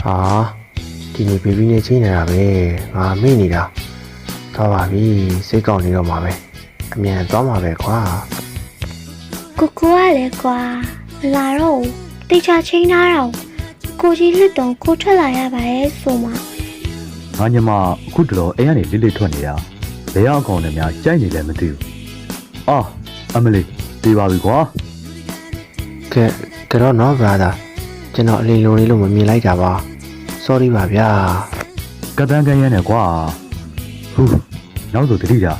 ဟာဒီနေ့ဘေဘီနဲ့ချင်းနေတာပဲငါမေ့နေတာသွားပါပြီစိတ်ကောက်နေတော့မှာပဲအမြန်သွားမှာပဲကွာ ကိုကလည်းကွာမလာတော့တေချာချင်းထားတော့ကိုကြီးလစ်တုံကိုထွက်လာရပါရဲ့ဆိုမှ ငါညမအခုတလောအိမ်ကနေလိလိထွက်နေတာဘယ်ရောက်ကောင်နဲ့များကြိုက်နေလဲမသိဘူးအာအမလေးပြေးပါပြီကွာ ကတော့နော် brother ကျွန်တော်အလင်းလုံးလေးလို့မမြင်လိုက်တာပါ sorry ပါဗျာ ကတန်းကန်းရမ်းနေကွာဟူးနောက်ဆိုတတိတာ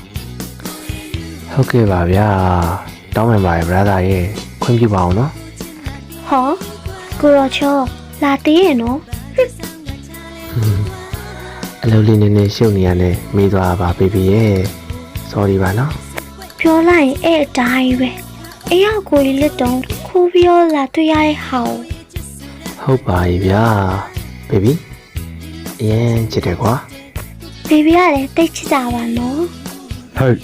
ဟုတ်ကဲ့ပါဗျာတောင်းပန်ပါတယ် brother ရဲ့ခွင့်ပြုပါအောင်နော် ဟောကိုရောချောလာတေးရဲ့နော် အလုပ်လေးနည်းနည်းရှုပ်နေရနဲ့မေးသွားပါဘေဘီရဲ့ sorry ပါနော် ပြောလိုက်ရင်အဲ့အတိုင်းပဲအေးရောက်ကိုကြီးလစ်တုံခိုးပြောလာတွေ့ရတဲ့ဟာ ဟုတ်ပါရဲ့ဗျာဘေဘီအရင်ချစ်တယ်ကွာ ဘေဘီကလည်းတိတ်ချစ်ကြပါနော် ဟဲ့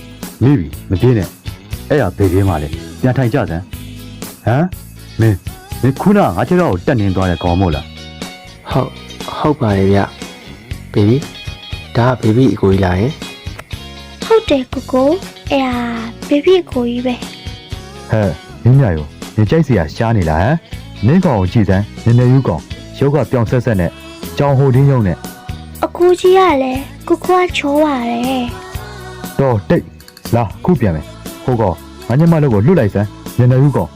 မိပြီမပြေးနဲ့အဲ့ရဘေးဘေးမှလေပြန်ထိုင်ကြစမ်းဟမ်မင်းခုနငါချေတော့တက်နေသွားတဲ့ကောင်မို့လား ဟုတ်ပါရဲ့ဗျဘေဘီဒါကဘေဘီအကိုကြီးလာရင် ဟုတ်တယ်ကိုအဲ့ဒါဘေဘီကိုကြီးပဲ ဟဲ့မင်းညရောနင်ကြိုက်စီရရှားနေလားဟမ်နင်းကောင်ကိုကြည့်စမ်းနင်နေယူကောင်ရုပ်ကပြောင်ဆက်ဆက်နဲ့ကြောင်ဟိုတင်းရုံနဲ့ အကူကြီးကလည်းကိုကချောပါတယ် တော့တိတ်လာခုပြန်မယ်ဟိုကောင်ငါညမလို့ကိုလွတ်လိုက်စမ်းနင်နေယူကောင်